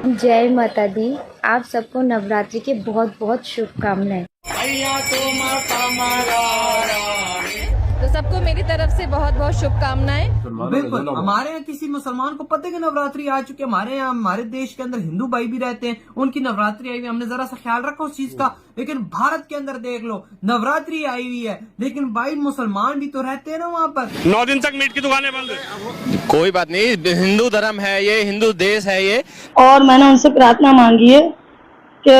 जय माता दी। आप सबको नवरात्रि की बहुत बहुत शुभकामनाएं। तो सबको मेरी तरफ से बहुत बहुत शुभकामनाएं। बिल्कुल, हमारे यहाँ किसी मुसलमान को पता है कि नवरात्रि आ चुके। हमारे यहाँ हमारे देश के अंदर हिंदू भाई भी रहते हैं, उनकी नवरात्रि आई हुई, हमने जरा सा ख्याल रखा उस चीज का। लेकिन भारत के अंदर देख लो, नवरात्रि आई हुई है, लेकिन भाई मुसलमान भी तो रहते हैं ना वहाँ पर। 9 दिन तक मीट की दुकानें बंद है। कोई बात नहीं, हिंदू धर्म है ये, हिंदू देश है ये। और मैंने उनसे प्रार्थना मांगी है कि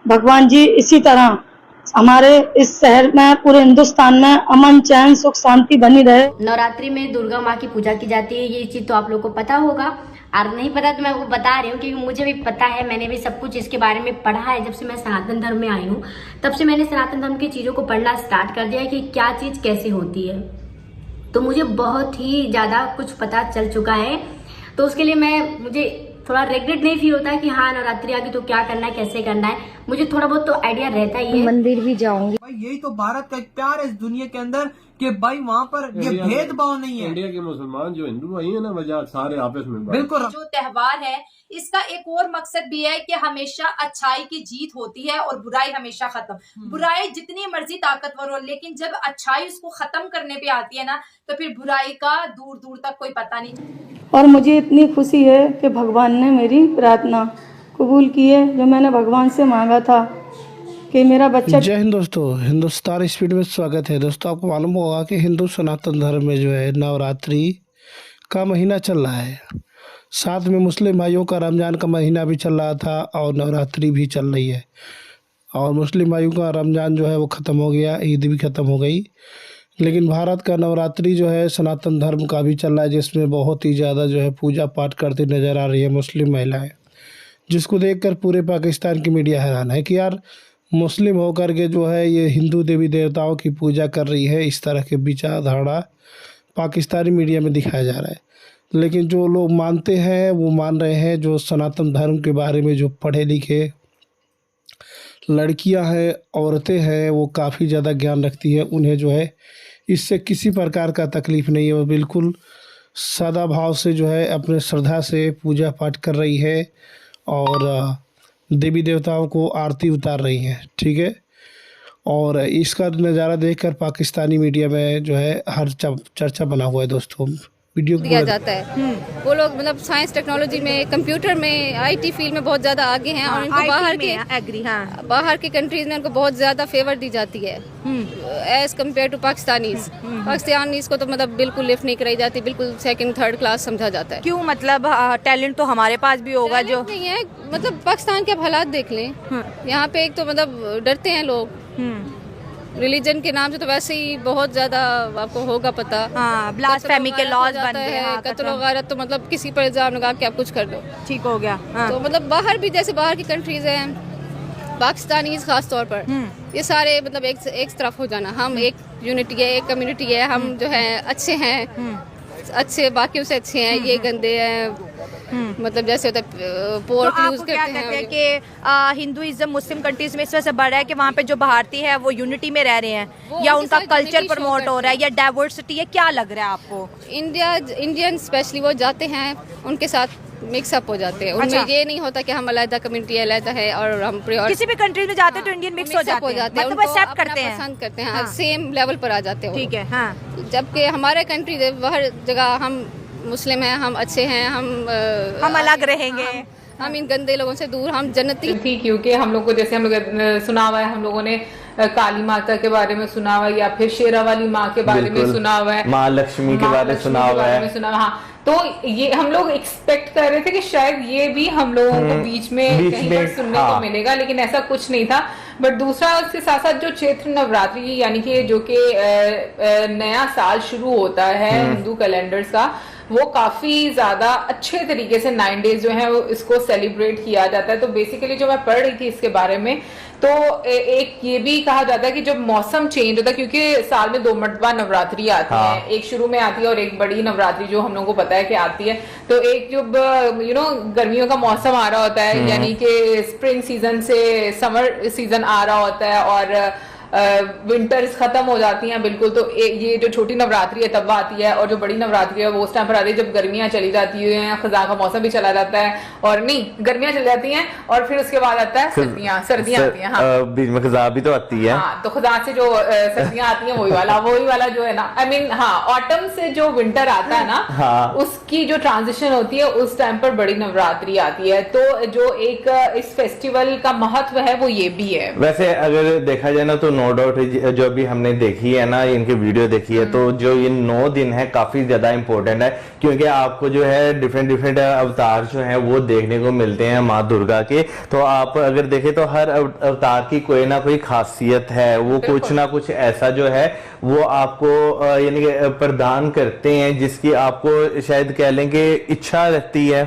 भगवान जी इसी तरह हमारे इस शहर में, पूरे हिंदुस्तान में अमन चैन सुख शांति बनी रहे। नवरात्रि में दुर्गा माँ की पूजा की जाती है, ये चीज तो आप लोगों को पता होगा, और नहीं पता तो मैं वो बता रही हूँ क्योंकि मुझे भी पता है। मैंने भी सब कुछ इसके बारे में पढ़ा है। जब से मैं सनातन धर्म में आई हूँ तब से मैंने सनातन धर्म की चीजों को पढ़ना स्टार्ट कर दिया है कि क्या चीज कैसे होती है। तो मुझे बहुत ही ज्यादा कुछ पता चल चुका है। तो उसके लिए मुझे थोड़ा रिग्रेट नहीं फील होता है कि हाँ नवरात्रि आ गई तो क्या करना है, कैसे करना है। मुझे थोड़ा बहुत तो आइडिया रहता ही है। मंदिर भी जाऊंगी। भाई यही तो भारत का एक प्यार है इस दुनिया के अंदर कि भाई वहाँ पर ये भेदभाव नहीं है। इंडिया के मुसलमान जो हिंदू भाई है ना, वजह सारे आपस में बिल्कुल। जो त्योहार है इसका एक और मकसद भी है कि हमेशा अच्छाई की जीत होती है और बुराई हमेशा खत्म। बुराई जितनी मर्जी ताकतवर हो, लेकिन जब अच्छाई उसको खत्म करने पे आती है ना, तो फिर बुराई का दूर दूर तक कोई पता नहीं। और मुझे इतनी खुशी है कि भगवान ने मेरी प्रार्थना कबूल की है, जो मैंने भगवान से मांगा था कि मेरा बच्चा। जय हिंद दोस्तों, हिंदुस्तान स्पीड में स्वागत है। दोस्तों आपको मालूम होगा कि हिंदू सनातन धर्म में जो है नवरात्रि का महीना चल रहा है, साथ में मुस्लिम भाइयों का रमज़ान का महीना भी चल रहा था और नवरात्रि भी चल रही है। और मुस्लिम भाइयों का रमज़ान जो है वो ख़त्म हो गया, ईद भी ख़त्म हो गई, लेकिन भारत का नवरात्रि जो है सनातन धर्म का भी चल रहा है, जिसमें बहुत ही ज़्यादा जो है पूजा पाठ करती नज़र आ रही है मुस्लिम महिलाएं, जिसको देखकर पूरे पाकिस्तान की मीडिया हैरान है कि यार मुस्लिम होकर के जो है ये हिंदू देवी देवताओं की पूजा कर रही है। इस तरह के विचारधारा पाकिस्तानी मीडिया में दिखाया जा रहा है। लेकिन जो लोग मानते हैं वो मान रहे हैं, जो सनातन धर्म के बारे में जो पढ़े लिखे लड़कियां हैं, औरतें हैं, वो काफ़ी ज़्यादा ज्ञान रखती हैं, उन्हें जो है इससे किसी प्रकार का तकलीफ़ नहीं है। वो बिल्कुल सादा भाव से जो है अपने श्रद्धा से पूजा पाठ कर रही है और देवी देवताओं को आरती उतार रही हैं, ठीक है। और इसका नज़ारा देखकर पाकिस्तानी मीडिया में जो है हर चर्चा बना हुआ है। दोस्तों वीडियो दिया जाता है। वो लोग मतलब साइंस टेक्नोलॉजी में, कंप्यूटर में, आईटी फील्ड में बहुत ज्यादा आगे हैं। और इनको बाहर के कंट्रीज में उनको बहुत ज्यादा फेवर दी जाती है as compare to Pakistanis. Pakistanis को तो मतलब बिल्कुल लिफ्ट नहीं कराई जाती, बिल्कुल सेकंड थर्ड क्लास समझा जाता है। क्यों? मतलब टैलेंट तो हमारे पास भी होगा जो नहीं है। मतलब पाकिस्तान के हालात देख लें, यहाँ पे एक तो मतलब डरते हैं लोग रिलीजन के नाम से, तो वैसे ही बहुत ज्यादा आपको होगा पता। ब्लास्फेमी के लॉज बन गए हैं, कत्ल वगैरह, तो मतलब किसी पर इल्जाम लगा के आप कुछ कर दो, ठीक हो गया। तो मतलब बाहर भी, जैसे बाहर की कंट्रीज हैं, पाकिस्तानी खास तौर पर, ये सारे मतलब एक तरफ हो जाना। हम एक यूनिटी है, एक कम्युनिटी है, हम जो है अच्छे हैं, अच्छे बाकियों से अच्छे हैं, ये गंदे हैं। मतलब जैसे होता है पोर्क यूज करते हैं कि हिंदुइज्म मुस्लिम कंट्रीज में इस वजह से बढ़ रहा है कि वहाँ पे जो भारतीय है वो यूनिटी में रह रहे हैं, या उनका कल्चर प्रमोट हो रहा है, या डाइवर्सिटी है, क्या लग रहा है आपको? इंडियन स्पेशली वो जाते हैं, उनके साथ मिक्सअप हो जाते हैं। उनमें ये नहीं होता कि हम अलग कम्युनिटी अलग है और हम किसी भी कंट्री में जाते हैं तो इंडियन मिक्स हो जाते हैं, मतलब एक्सेप्ट करते हैं, पसंद करते हैं, सेम लेवल पर आ जाते हैं। ठीक है। जबकि हमारे कंट्री हर जगह हम मुस्लिम हैं, हम अच्छे हैं, हम अलग रहेंगे, हम इन गंदे लोगों से दूर, हम जन्नती थी। क्योंकि हम लोग को, जैसे हम लोग सुना हुआ है, हम लोगों ने काली माता के बारे में सुना हुआ है, या फिर शेरा वाली माँ के बारे में सुना हुआ है, माँ लक्ष्मी के बारे में सुना हुआ है। हाँ, तो ये हम लोग एक्सपेक्ट कर रहे थे कि शायद ये भी हम लोगों को बीच में कहीं पर सुनने को मिलेगा, लेकिन ऐसा कुछ नहीं था। बट दूसरा, उसके साथ साथ जो चैत्र नवरात्रि यानी कि जो कि नया साल शुरू होता है हिंदू कैलेंडर्स का, वो काफी ज्यादा अच्छे तरीके से 9 डेज जो है वो इसको सेलिब्रेट किया जाता है। तो बेसिकली जो मैं पढ़ रही थी इसके बारे में, तो एक ये भी कहा जाता है कि जब मौसम चेंज होता है, क्योंकि साल में 2 मरतबा नवरात्रि आती है, एक शुरू में आती है और एक बड़ी नवरात्रि जो हम लोगों को पता है कि आती है। तो एक जब गर्मियों का मौसम आ रहा होता है, यानी कि स्प्रिंग सीजन से समर सीजन आ रहा होता है, और विंटर्स खत्म हो जाती हैं बिल्कुल, तो ये जो छोटी नवरात्रि है तब आती है, और जो बड़ी नवरात्रि है वो उस टाइम पर आती है जब गर्मियां चली जाती है, खजा का मौसम भी चला जाता है, और नहीं गर्मियां चली जाती हैं और फिर उसके बाद आता है सर्दियां आती हैं। हाँ, बीच में खजा भी तो आती है। हाँ, तो खजा से जो सर्दियां आती हैं वही वाला जो है ना, आई मीन हाँ, ऑटम से जो विंटर आता है ना, हाँ, उसकी जो ट्रांजिशन होती है उस टाइम पर बड़ी नवरात्रि आती है। तो जो एक इस फेस्टिवल का महत्व है वो ये भी है। वैसे अगर देखा जाए ना तो नो डाउट जो भी हमने देखी है ना, इनकी वीडियो देखी है, तो जो ये 9 दिन है काफी ज्यादा इंपॉर्टेंट है, क्योंकि आपको जो है डिफरेंट अवतार जो है वो देखने को मिलते हैं माँ दुर्गा के। तो आप अगर देखें तो हर अवतार की कोई ना कोई खासियत है, वो कुछ ना कुछ ऐसा जो है वो आपको यानी कि प्रदान करते हैं जिसकी आपको शायद कह लें कि इच्छा रहती है।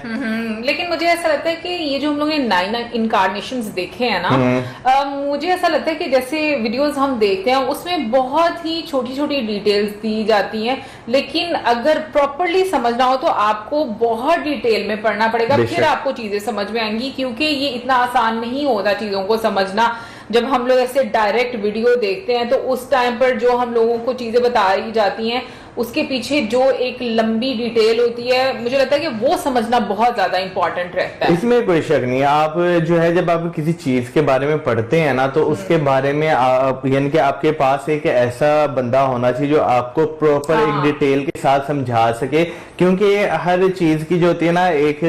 लेकिन मुझे ऐसा लगता है कि ये जो हम लोग ने 9 इनकार्नेशंस देखे हैं ना, मुझे ऐसा लगता है कि जैसे वीडियोस हम देखते हैं उसमें बहुत ही छोटी छोटी डिटेल्स दी जाती हैं, लेकिन अगर प्रॉपरली समझना हो तो आपको बहुत डिटेल में पढ़ना पड़ेगा, फिर आपको चीजें समझ में आएंगी, क्योंकि ये इतना आसान नहीं होता चीजों को समझना। जब हम लोग ऐसे डायरेक्ट वीडियो देखते हैं तो उस टाइम पर जो हम लोगों को चीजें बताई जाती हैं उसके पीछे जो एक लंबी डिटेल होती है, मुझे लगता है कि वो समझना बहुत ज्यादा इंपॉर्टेंट रहता है। इसमें कोई शक नहीं है। आप जो है जब आप किसी चीज के बारे में पढ़ते हैं ना, तो उसके बारे में यानी कि आपके पास एक ऐसा बंदा होना चाहिए जो आपको प्रॉपर एक डिटेल के साथ समझा सके, क्योंकि हर चीज की जो होती है ना एक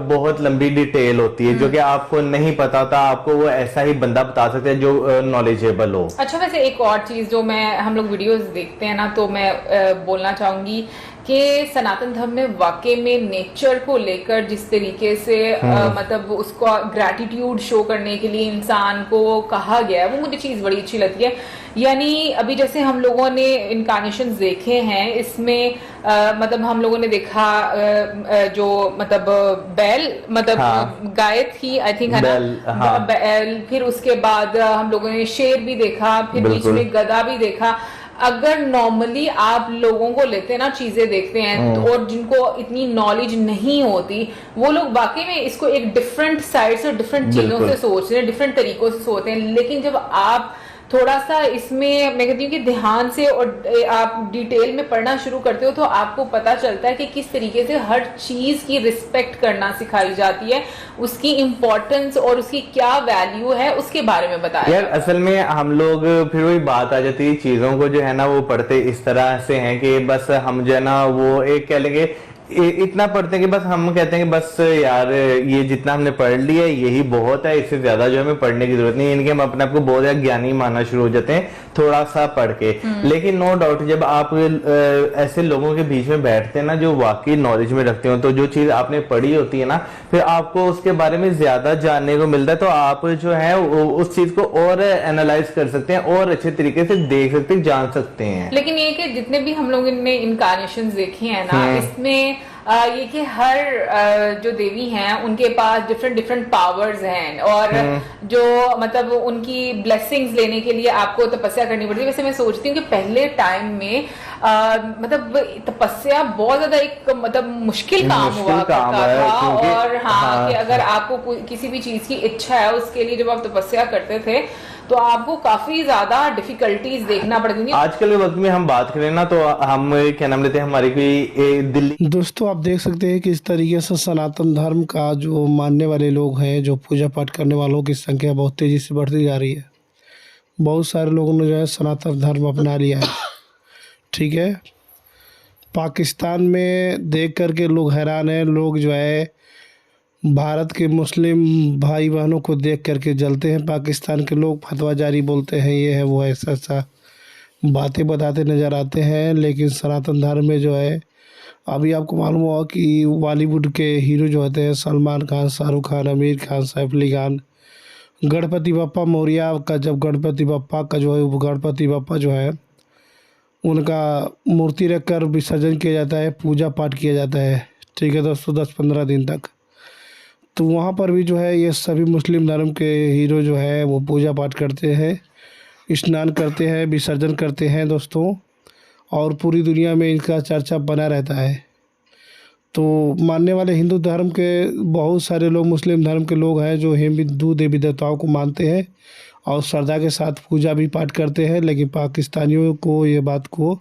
बहुत लंबी डिटेल होती है जो कि आपको नहीं पता था, आपको वो ऐसा ही बंदा बता सकता है जो नॉलेजेबल हो। अच्छा, वैसे एक और चीज जो हम लोग वीडियोस देखते हैं ना, तो मैं बोलना चाहूंगी कि सनातन धर्म में वाकई में नेचर को लेकर जिस तरीके से मतलब उसका ग्रैटिट्यूड शो करने के लिए इंसान को कहा गया है, वो मुझे चीज बड़ी अच्छी लगती है। यानी अभी जैसे हम लोगों ने इनकार्नेशंस देखे हैं, इसमें मतलब हम लोगों ने देखा जो मतलब बैल मतलब गाय थी, आई थिंक है ना, बैल, फिर उसके बाद हम लोगों ने शेर भी देखा, फिर बीच में गधा भी देखा। अगर नॉर्मली आप लोगों को लेते हैं ना, चीजें देखते हैं तो, और जिनको इतनी नॉलेज नहीं होती, वो लोग वाकई में इसको एक डिफरेंट साइड से, डिफरेंट चीजों से सोचते हैं, डिफरेंट तरीकों से सोचते हैं। लेकिन जब आप थोड़ा सा इसमें मैं कहती हूँ कि ध्यान से और आप डिटेल में पढ़ना शुरू करते हो तो आपको पता चलता है कि किस तरीके से हर चीज की रिस्पेक्ट करना सिखाई जाती है, उसकी इम्पोर्टेंस और उसकी क्या वैल्यू है उसके बारे में बताया। यार असल में हम लोग फिर वही बात आ जाती है, चीजों को जो है ना वो पढ़ते इस तरह से हैं कि बस हम जो है ना वो एक कह लेंगे इतना पढ़ते हैं कि बस हम कहते हैं कि बस यार ये जितना हमने पढ़ लिया है यही बहुत है, इससे ज्यादा जो हमें पढ़ने की जरूरत नहीं। इनके हम अपने आप को बहुत ज्यादा ज्ञानी मानना शुरू हो जाते हैं थोड़ा सा पढ़ के। लेकिन नो डाउट जब आप ऐसे लोगों के बीच में बैठते हैं ना जो वाकई नॉलेज में रखते हो, तो जो चीज आपने पढ़ी होती है ना फिर आपको उसके बारे में ज्यादा जानने को मिलता है, तो आप जो है उस चीज को और एनालाइज कर सकते हैं और अच्छे तरीके से देख सकते हैं, जान सकते हैं। लेकिन ये कि जितने भी हम लोगों ने इनकार्नेशंस देखे हैं ना, इसमें ये कि हर जो देवी हैं उनके पास डिफरेंट पावर्स हैं, और जो मतलब उनकी ब्लेसिंग्स लेने के लिए आपको तपस्या करनी पड़ती है। वैसे मैं सोचती हूँ कि पहले टाइम में मतलब तपस्या बहुत ज्यादा एक मतलब मुश्किल काम हुआ करता था, और कि अगर आपको किसी भी चीज की इच्छा है उसके लिए जब आप तपस्या करते थे तो आपको काफी ज्यादा डिफिकल्टीज देखना पड़ती थी। आजकल के वक्त में हम बात करें ना तो हम क्या नाम लेते हैं, हमारी कोई दिल्ली। दोस्तों आप देख सकते हैं कि इस तरीके से सनातन धर्म का जो मानने वाले लोग हैं, जो पूजा पाठ करने वालों की संख्या बहुत तेजी से बढ़ती जा रही है। बहुत सारे लोगों ने जो है सनातन धर्म अपना लिया है। ठीक है, पाकिस्तान में देख करके लोग हैरान हैं, लोग जो है भारत के मुस्लिम भाई बहनों को देख करके जलते हैं। पाकिस्तान के लोग फतवा जारी बोलते हैं, ये है वो है, ऐसा बातें बताते नज़र आते हैं। लेकिन सनातन धर्म में जो है, अभी आपको मालूम होगा कि बॉलीवुड के हीरो जो होते हैं सलमान खान, शाहरुख खान, आमिर खान, सैफ अली खान, गणपति बप्पा मौर्य का जब गणपति बप्पा का जो है गणपति बप्पा जो है उनका मूर्ति रखकर विसर्जन किया जाता है, पूजा पाठ किया जाता है। ठीक है दोस्तों, 10-15 दिन तक। तो वहाँ पर भी जो है ये सभी मुस्लिम धर्म के हीरो जो है वो पूजा पाठ करते हैं, स्नान करते हैं, विसर्जन करते हैं दोस्तों, और पूरी दुनिया में इनका चर्चा बना रहता है। तो मानने वाले हिंदू धर्म के बहुत सारे लोग, मुस्लिम धर्म के लोग हैं जो हिंदू देवी देवताओं को मानते हैं और श्रद्धा के साथ पूजा भी पाठ करते हैं, लेकिन पाकिस्तानियों को ये बात को